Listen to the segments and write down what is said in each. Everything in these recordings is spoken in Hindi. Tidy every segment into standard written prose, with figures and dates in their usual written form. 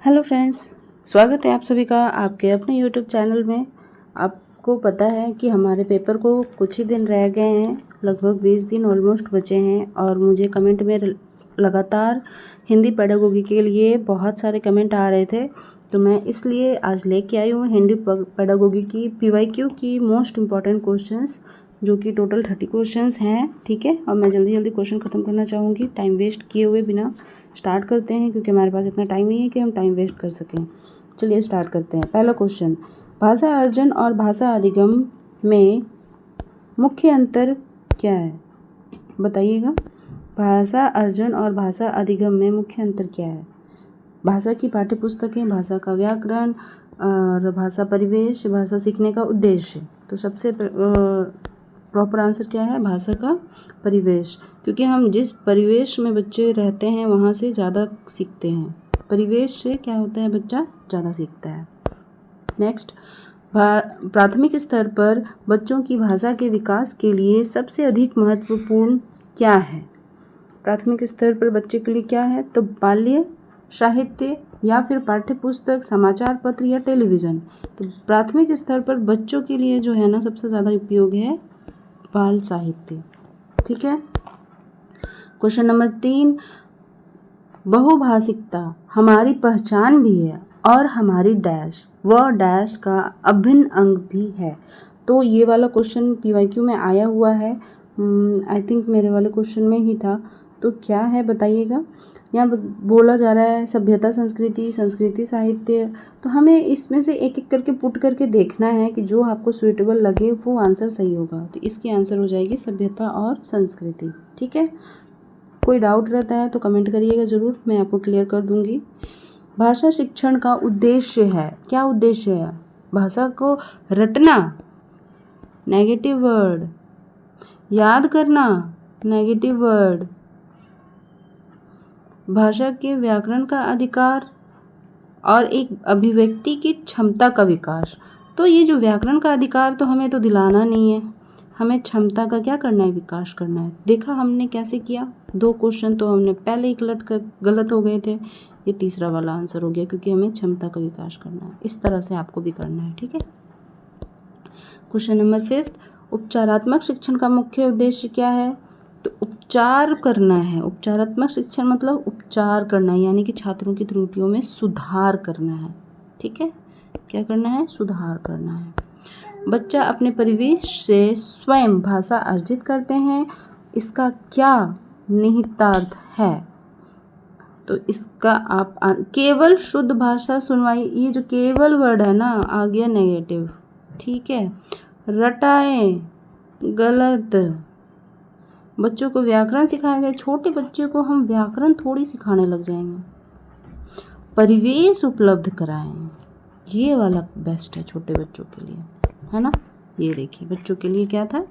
हेलो फ्रेंड्स, स्वागत है आप सभी का आपके अपने यूट्यूब चैनल में। आपको पता है कि हमारे पेपर को कुछ ही दिन रह गए हैं, लगभग 20 दिन ऑलमोस्ट बचे हैं। और मुझे कमेंट में लगातार हिंदी पेडागोगी के लिए बहुत सारे कमेंट आ रहे थे, तो मैं इसलिए आज लेके आई हूँ हिंदी पेडागोगी की PYQ की मोस्ट इम्पॉर्टेंट क्वेश्चंस, जो कि टोटल 30 क्वेश्चंस हैं। ठीक है, और मैं जल्दी जल्दी क्वेश्चन ख़त्म करना चाहूँगी, टाइम वेस्ट किए हुए बिना। स्टार्ट करते हैं क्योंकि हमारे पास इतना टाइम नहीं है कि हम टाइम वेस्ट कर सकें। चलिए स्टार्ट करते हैं। पहला क्वेश्चन, भाषा अर्जन और भाषा अधिगम में मुख्य अंतर क्या है? बताइएगा। भाषा अर्जन और भाषा अधिगम में मुख्य अंतर क्या है? भाषा की पाठ्यपुस्तकें, भाषा का व्याकरण और भाषा परिवेश, भाषा सीखने का उद्देश्य। तो सबसे प्रॉपर आंसर क्या है? भाषा का परिवेश, क्योंकि हम जिस परिवेश में बच्चे रहते हैं वहाँ से ज़्यादा सीखते हैं। परिवेश से क्या होता है? बच्चा ज़्यादा सीखता है। नेक्स्ट, प्राथमिक स्तर पर बच्चों की भाषा के विकास के लिए सबसे अधिक महत्वपूर्ण क्या है? प्राथमिक स्तर पर बच्चे के लिए क्या है? तो बाल्य साहित्य या फिर पाठ्यपुस्तक, समाचार पत्र या टेलीविज़न। तो प्राथमिक स्तर पर बच्चों के लिए जो है ना, सबसे ज़्यादा उपयोग है बाल साहित्य। ठीक है। क्वेश्चन नंबर 3, बहुभाषिकता हमारी पहचान भी है और हमारी डैश व डैश का अभिन्न अंग भी है। तो ये वाला क्वेश्चन PYQ में आया हुआ है, आई थिंक मेरे वाले क्वेश्चन में ही था। तो क्या है बताइएगा। यहाँ बोला जा रहा है सभ्यता, संस्कृति, संस्कृति साहित्य। तो हमें इसमें से एक एक करके पुट करके देखना है कि जो आपको सुइटेबल लगे वो आंसर सही होगा। तो इसकी आंसर हो जाएगी सभ्यता और संस्कृति। ठीक है। कोई डाउट रहता है तो कमेंट करिएगा ज़रूर, मैं आपको क्लियर कर दूंगी। भाषा शिक्षण का उद्देश्य है, क्या उद्देश्य है? भाषा को रटना, नेगेटिव वर्ड। याद करना, नेगेटिव वर्ड। भाषा के व्याकरण का अधिकार और एक अभिव्यक्ति की क्षमता का विकास। तो ये जो व्याकरण का अधिकार तो हमें तो दिलाना नहीं है, हमें क्षमता का क्या करना है? विकास करना है। देखा हमने कैसे किया? 2 क्वेश्चन तो हमने पहले ही गलत हो गए थे, ये तीसरा वाला आंसर हो गया, क्योंकि हमें क्षमता का विकास करना है। इस तरह से आपको भी करना है। ठीक है। क्वेश्चन नंबर 5, उपचारात्मक शिक्षण का मुख्य उद्देश्य क्या है? तो उपचार करना है। उपचारात्मक शिक्षण मतलब उपचार करना है, यानी कि छात्रों की त्रुटियों में सुधार करना है। ठीक है। क्या करना है? सुधार करना है। बच्चा अपने परिवेश से स्वयं भाषा अर्जित करते हैं, इसका क्या निहितार्थ है? तो इसका आप केवल शुद्ध भाषा सुनवाई, ये जो केवल वर्ड है ना, आ गया नेगेटिव। ठीक है। रटाए, गलत। बच्चों को व्याकरण सिखाया जाए, छोटे बच्चे को हम व्याकरण थोड़ी सिखाने लग जाएंगे। परिवेश उपलब्ध कराएं, ये वाला बेस्ट है छोटे बच्चों के लिए, है ना। ये देखिए बच्चों के लिए क्या था?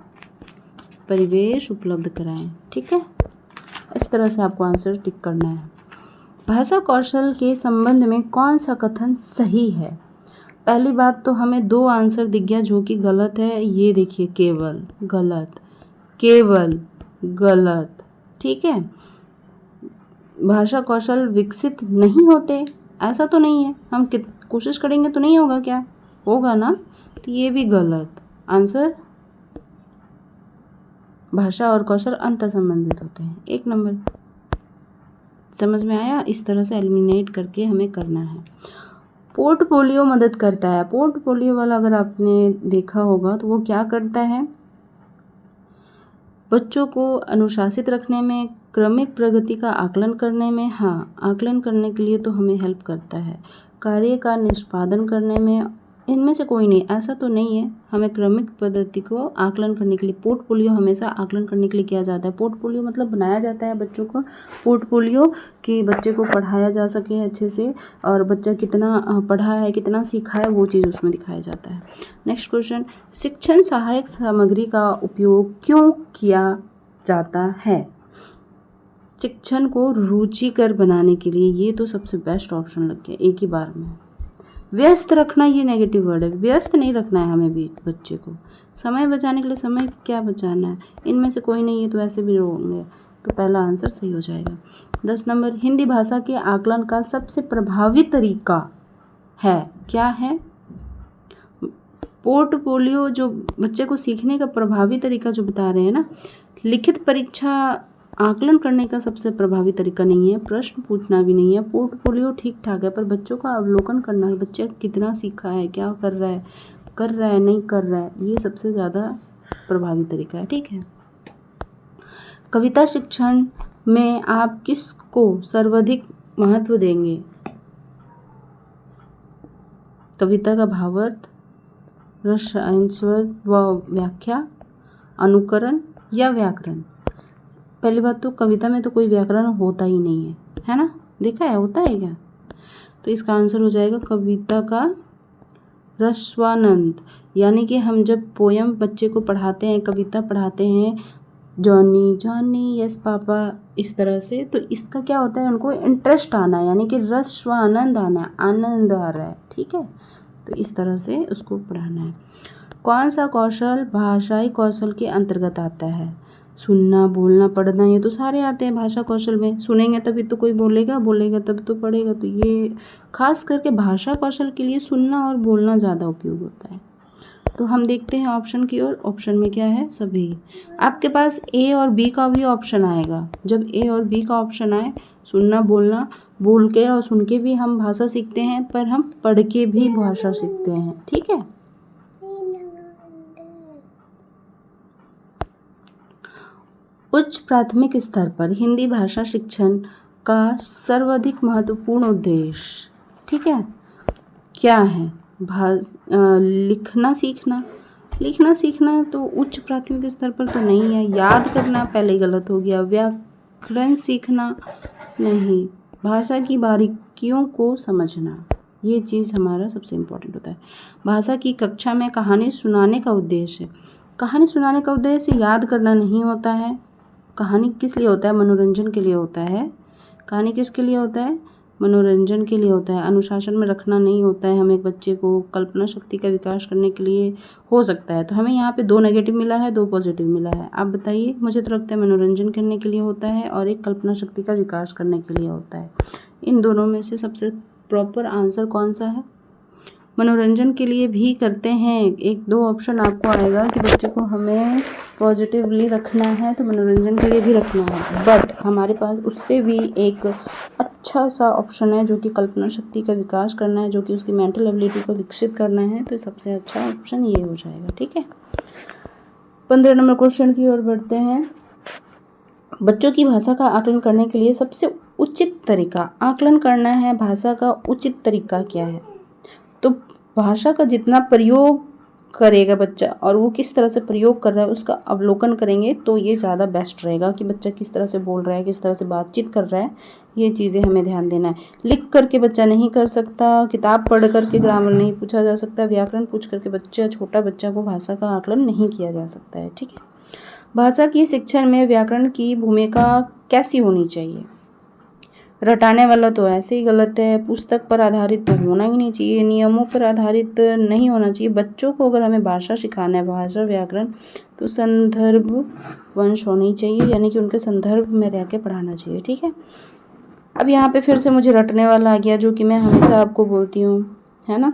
परिवेश उपलब्ध कराएं। ठीक है। इस तरह से आपको आंसर टिक करना है। भाषा कौशल के संबंध में कौन सा कथन सही है? पहली बात तो हमें 2 आंसर दिख गया जो कि गलत है। ये देखिए, केवल गलत, केवल गलत। ठीक है। भाषा कौशल विकसित नहीं होते, ऐसा तो नहीं है। हम कोशिश करेंगे तो नहीं होगा क्या? होगा ना। तो ये भी गलत आंसर। भाषा और कौशल अंतर संबंधित होते हैं। 1 नंबर। समझ में आया? इस तरह से एलिमिनेट करके हमें करना है। पोर्टफोलियो मदद करता है। पोर्टफोलियो वाला अगर आपने देखा होगा तो वो क्या करता है? बच्चों को अनुशासित रखने में, क्रमिक प्रगति का आकलन करने में, हाँ आकलन करने के लिए तो हमें हेल्प करता है। कार्य का निष्पादन करने में, इनमें से कोई नहीं, ऐसा तो नहीं है। हमें क्रमिक पद्धति को आकलन करने के लिए, पोर्टफोलियो हमेशा आकलन करने के लिए किया जाता है। पोर्टफोलियो मतलब बनाया जाता है बच्चों को पोर्टफोलियो, कि बच्चे को पढ़ाया जा सके अच्छे से, और बच्चा कितना पढ़ा है, कितना सीखा है, वो चीज़ उसमें दिखाया जाता है। नेक्स्ट क्वेश्चन, शिक्षण सहायक सामग्री का उपयोग क्यों किया जाता है? शिक्षण को रुचिकर बनाने के लिए। ये तो सबसे बेस्ट ऑप्शन लग गया एक ही बार में। व्यस्त रखना, ये नेगेटिव वर्ड है। व्यस्त नहीं रखना है हमें भी बच्चे को। समय बचाने के लिए, समय क्या बचाना है? इनमें से कोई नहीं है तो ऐसे भी होंगे। तो पहला आंसर सही हो जाएगा। 10 नंबर, हिंदी भाषा के आकलन का सबसे प्रभावी तरीका है, क्या है? पोर्टफोलियो जो बच्चे को सीखने का प्रभावी तरीका जो बता रहे हैं ना, लिखित परीक्षा आकलन करने का सबसे प्रभावी तरीका नहीं है, प्रश्न पूछना भी नहीं है, पोर्टफोलियो ठीक ठाक है, पर बच्चों का अवलोकन करना है, बच्चे कितना सीखा है, क्या कर रहा है नहीं कर रहा है, ये सबसे ज़्यादा प्रभावी तरीका है। ठीक है, कविता शिक्षण में आप किसको सर्वाधिक महत्व देंगे? कविता का भावार्थ, रस व व्याख्या, अनुकरण या व्याकरण? पहली बात तो कविता में तो कोई व्याकरण होता ही नहीं है ना? देखा है, होता है क्या? तो इसका आंसर हो जाएगा कविता का रसानंद। यानी कि हम जब पोयम बच्चे को पढ़ाते हैं, कविता पढ़ाते हैं, जॉनी जॉनी यस पापा, इस तरह से, तो इसका क्या होता है, उनको इंटरेस्ट आना है, यानी कि रस व आनंद आना है, आनंद आ रहा है। ठीक है, तो इस तरह से उसको पढ़ाना है। कौन सा कौशल भाषाई कौशल के अंतर्गत आता है? सुनना, बोलना, पढ़ना, ये तो सारे आते हैं भाषा कौशल में। सुनेंगे तभी तो कोई बोलेगा तब तो पढ़ेगा। तो ये खास करके भाषा कौशल के लिए सुनना और बोलना ज़्यादा उपयोग होता है। तो हम देखते हैं ऑप्शन की ओर। ऑप्शन में क्या है? सभी। आपके पास ए और बी का भी ऑप्शन आएगा। जब ए और बी का ऑप्शन आए, सुनना, बोलना, बोल के और सुन के भी हम भाषा सीखते हैं, पर हम पढ़ के भी भाषा सीखते हैं। ठीक है, उच्च प्राथमिक स्तर पर हिंदी भाषा शिक्षण का सर्वाधिक महत्वपूर्ण उद्देश्य, ठीक है, क्या है? लिखना सीखना तो उच्च प्राथमिक स्तर पर तो नहीं है। याद करना पहले गलत हो गया। व्याकरण सीखना नहीं। भाषा की बारीकियों को समझना, ये चीज़ हमारा सबसे इम्पोर्टेंट होता है। भाषा की कक्षा में कहानी सुनाने का उद्देश्य, कहानी सुनाने का उद्देश्य याद करना नहीं होता है। कहानी किस लिए होता है? मनोरंजन के लिए होता है। कहानी किसके लिए होता है? मनोरंजन के लिए होता है। अनुशासन में रखना नहीं होता है। हम एक बच्चे को कल्पना शक्ति का विकास करने के लिए हो सकता है। तो हमें यहाँ पे 2 नेगेटिव मिला है, 2 पॉजिटिव मिला है। आप बताइए। मुझे तो लगता है मनोरंजन करने के लिए होता है और एक कल्पना शक्ति का विकास करने के लिए होता है। इन दोनों में से सबसे प्रॉपर आंसर कौन सा है? मनोरंजन के लिए भी करते हैं। 1-2 ऑप्शन आपको आएगा कि बच्चे को हमें पॉजिटिवली रखना है तो मनोरंजन के लिए भी रखना है, बट हमारे पास उससे भी एक अच्छा सा ऑप्शन है जो कि कल्पना शक्ति का विकास करना है, जो कि उसकी मेंटल एबिलिटी को विकसित करना है। तो सबसे अच्छा ऑप्शन ये हो जाएगा। ठीक है, 15 नंबर क्वेश्चन की ओर बढ़ते हैं। बच्चों की भाषा का आकलन करने के लिए सबसे उचित तरीका, आकलन करना है भाषा का उचित तरीका क्या है? तो भाषा का जितना प्रयोग करेगा बच्चा और वो किस तरह से प्रयोग कर रहा है उसका अवलोकन करेंगे तो ये ज़्यादा बेस्ट रहेगा कि बच्चा किस तरह से बोल रहा है, किस तरह से बातचीत कर रहा है, ये चीज़ें हमें ध्यान देना है। लिख करके बच्चा नहीं कर सकता, किताब पढ़ करके ग्रामर नहीं पूछा जा सकता, व्याकरण पूछ करके छोटा बच्चा को भाषा का आकलन नहीं किया जा सकता है। ठीक है, भाषा की शिक्षण में व्याकरण की भूमिका कैसी होनी चाहिए? रटाने वाला तो ऐसे ही गलत है। पुस्तक पर आधारित तो होना ही नहीं चाहिए, नियमों पर आधारित नहीं होना चाहिए। बच्चों को अगर हमें भाषा सिखाना है, भाषा व्याकरण, तो संदर्भ वंश होनी चाहिए, यानी कि उनके संदर्भ में रह के पढ़ाना चाहिए। ठीक है, अब यहाँ पे फिर से मुझे रटने वाला आ गया जो कि मैं हमेशा आपको बोलती हूँ, है ना।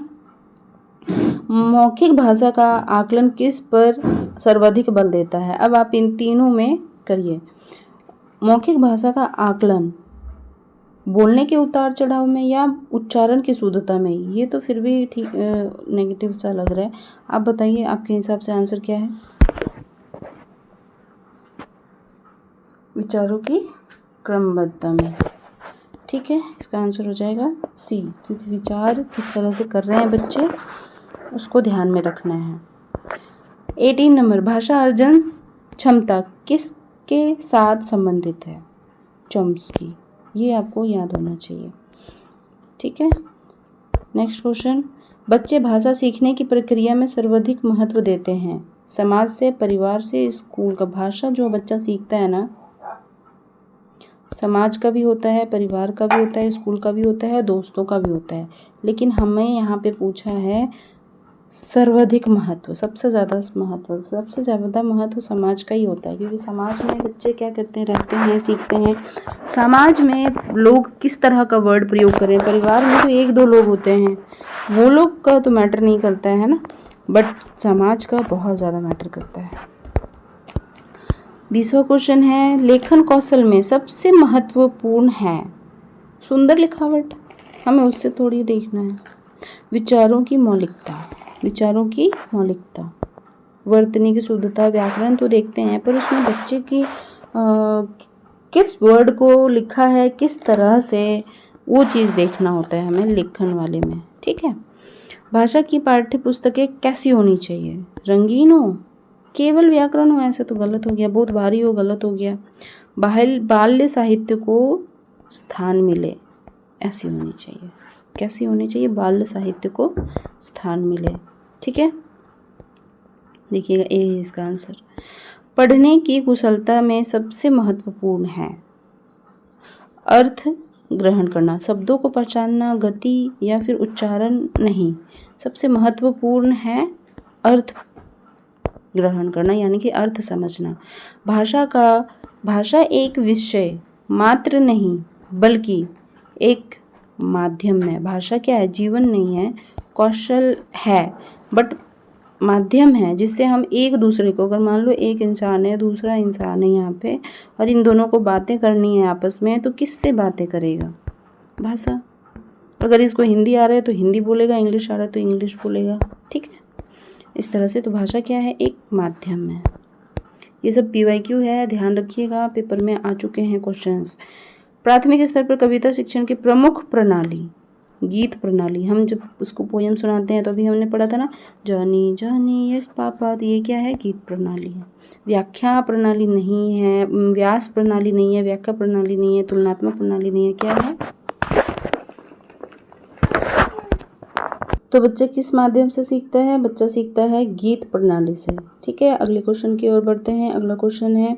मौखिक भाषा का आकलन किस पर सर्वाधिक बल देता है? अब आप इन तीनों में करिए। मौखिक भाषा का आकलन बोलने के उतार चढ़ाव में या उच्चारण की शुद्धता में? ये तो फिर भी ठीक नेगेटिव सा लग रहा है। आप बताइए, आपके हिसाब से आंसर क्या है? विचारों की क्रमबद्धता में। ठीक है, इसका आंसर हो जाएगा सी, क्योंकि विचार किस तरह से कर रहे हैं बच्चे उसको ध्यान में रखना है। 18 नंबर, भाषा अर्जन क्षमता किसके साथ संबंधित है? चॉम्स्की, ये आपको याद होना चाहिए। ठीक है, नेक्स्ट क्वेश्चन, बच्चे भाषा सीखने की प्रक्रिया में सर्वाधिक महत्व देते हैं समाज से, परिवार से, स्कूल का? भाषा जो बच्चा सीखता है ना, समाज का भी होता है, परिवार का भी होता है, स्कूल का भी होता है, दोस्तों का भी होता है। लेकिन हमें यहाँ पे पूछा है सर्वाधिक महत्व, सबसे ज़्यादा महत्व समाज का ही होता है, क्योंकि समाज में बच्चे क्या करते हैं, रहते हैं, सीखते हैं। समाज में लोग किस तरह का वर्ड प्रयोग करें, परिवार में तो 1-2 लोग होते हैं, वो लोग का तो मैटर नहीं करता है ना, बट समाज का बहुत ज़्यादा मैटर करता है। 20वां क्वेश्चन है, लेखन कौशल में सबसे महत्वपूर्ण है। सुंदर लिखावट, हमें उससे थोड़ी देखना है। विचारों की मौलिकता, वर्तनी की शुद्धता, व्याकरण तो देखते हैं, पर उसमें बच्चे की किस वर्ड को लिखा है, किस तरह से, वो चीज़ देखना होता है हमें लेखन वाले में। ठीक है। भाषा की पाठ्य पुस्तकें कैसी होनी चाहिए? रंगीन हो, केवल व्याकरण हो, ऐसे तो गलत हो गया, बहुत भारी हो, गलत हो गया। बाल्य साहित्य को स्थान मिले, ऐसी होनी चाहिए। कैसी होनी चाहिए? बाल्य साहित्य को स्थान मिले। ठीक है, देखिएगा ए है इसका आंसर। पढ़ने की कुशलता में सबसे महत्वपूर्ण है अर्थ ग्रहण करना, शब्दों को पहचानना, गति या फिर उच्चारण नहीं। सबसे महत्वपूर्ण है अर्थ ग्रहण करना, यानी कि अर्थ समझना। भाषा एक विषय मात्र नहीं बल्कि एक माध्यम है। भाषा क्या है? जीवन नहीं है, कौशल है, बट माध्यम है जिससे हम एक दूसरे को, अगर मान लो एक इंसान है, दूसरा इंसान है यहाँ पे, और इन दोनों को बातें करनी है आपस में, तो किससे बातें करेगा? भाषा। अगर इसको हिंदी आ रहा है तो हिंदी बोलेगा, इंग्लिश आ रहा है तो इंग्लिश बोलेगा। ठीक है, इस तरह से तो भाषा क्या है? एक माध्यम है। ये सब PYQ है, ध्यान रखिएगा, पेपर में आ चुके हैं क्वेश्चंस। प्राथमिक स्तर पर कविता शिक्षण की प्रमुख प्रणाली गीत प्रणाली। हम जब उसको पोयम सुनाते हैं तो अभी हमने पढ़ा था ना, जानी जानी यस पापा, तो ये क्या है? गीत प्रणाली है। व्याख्या प्रणाली नहीं है, व्यास प्रणाली नहीं है, व्याख्या प्रणाली नहीं है, तुलनात्मक प्रणाली नहीं है, क्या है? तो बच्चा किस माध्यम से सीखता है? बच्चा सीखता है गीत प्रणाली से। ठीक है, अगले क्वेश्चन की ओर बढ़ते हैं। अगला क्वेश्चन है,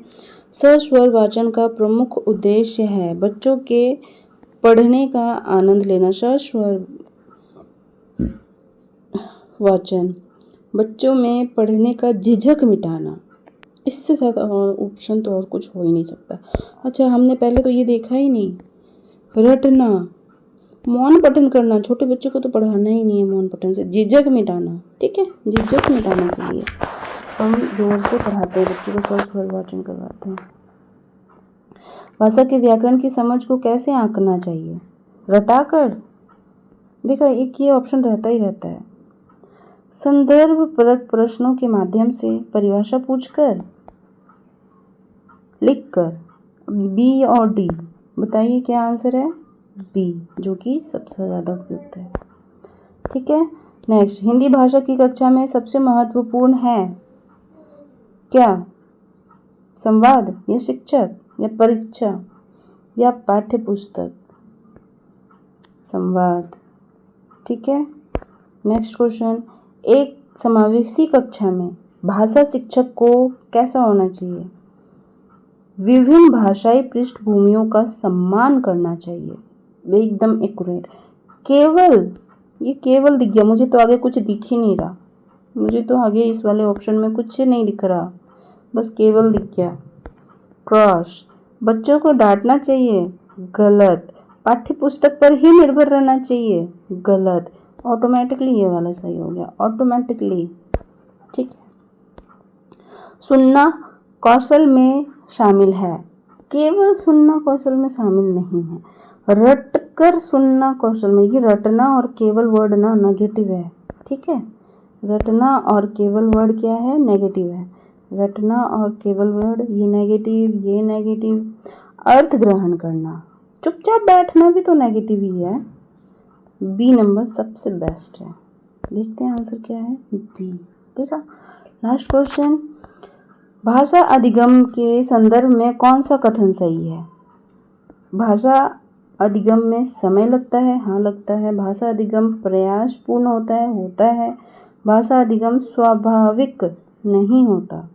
सस्वर वाचन का प्रमुख उद्देश्य है बच्चों के पढ़ने का आनंद लेना। सस्वर वाचन, बच्चों में पढ़ने का झिझक मिटाना। इससे ज़्यादा ऑप्शन तो और कुछ हो ही नहीं सकता। अच्छा, हमने पहले तो ये देखा ही नहीं, रटना, मौन पठन करना। छोटे बच्चों को तो पढ़ाना ही नहीं है मौन पठन से। झिझक मिटाना, ठीक है, झिझक मिटाने के लिए हम जोर से पढ़ाते हैं बच्चों को, सस्वर वाचन करवाते हैं। भाषा के व्याकरण की समझ को कैसे आंकना चाहिए? रटाकर। देखा, एक ये ऑप्शन रहता ही रहता है। संदर्भ परक प्रश्नों के माध्यम से, परिभाषा पूछकर, लिखकर। बी और डी, बताइए क्या आंसर है? बी, जो कि सबसे ज़्यादा उपयुक्त है। ठीक है, नेक्स्ट, हिंदी भाषा की कक्षा में सबसे महत्वपूर्ण है क्या? संवाद या शिक्षक या परीक्षा या पाठ्य पुस्तक? संवाद। ठीक है, नेक्स्ट क्वेश्चन, एक समावेशी कक्षा में भाषा शिक्षक को कैसा होना चाहिए? विभिन्न भाषाई पृष्ठभूमियों का सम्मान करना चाहिए। वे एकदम एक्यूरेट। केवल, ये केवल दिख गया, मुझे तो आगे कुछ दिख ही नहीं रहा, मुझे तो आगे इस वाले ऑप्शन में कुछ नहीं दिख रहा, बस केवल दिख गया। क्रॉस, बच्चों को डांटना चाहिए, गलत। पाठ्य पुस्तक पर ही निर्भर रहना चाहिए, गलत। ऑटोमेटिकली ये वाला सही हो गया, ऑटोमेटिकली। ठीक है, सुनना कौशल में शामिल है, केवल सुनना कौशल में शामिल नहीं है। रटकर सुनना कौशल में, ये रटना और केवल वर्ड ना नेगेटिव है। ठीक है, रटना और केवल वर्ड क्या है? नेगेटिव है। रटना और केवल वर्ड, ये नेगेटिव, ये नेगेटिव। अर्थ ग्रहण करना, चुपचाप बैठना भी तो नेगेटिव ही है। बी नंबर सबसे बेस्ट है। देखते हैं आंसर क्या है, बी। देखा, लास्ट क्वेश्चन, भाषा अधिगम के संदर्भ में कौन सा कथन सही है? भाषा अधिगम में समय लगता है, हाँ लगता है। भाषा अधिगम प्रयासपूर्ण होता है। भाषा अधिगम स्वाभाविक नहीं होता,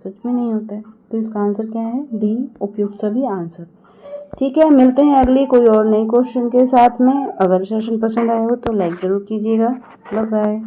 सच में नहीं होता है। तो इसका आंसर क्या है? डी, उपयुक्त सभी आंसर। ठीक है, मिलते हैं अगली कोई और नई क्वेश्चन के साथ में। अगर सेशन पसंद आया हो तो लाइक ज़रूर कीजिएगा। Bye bye.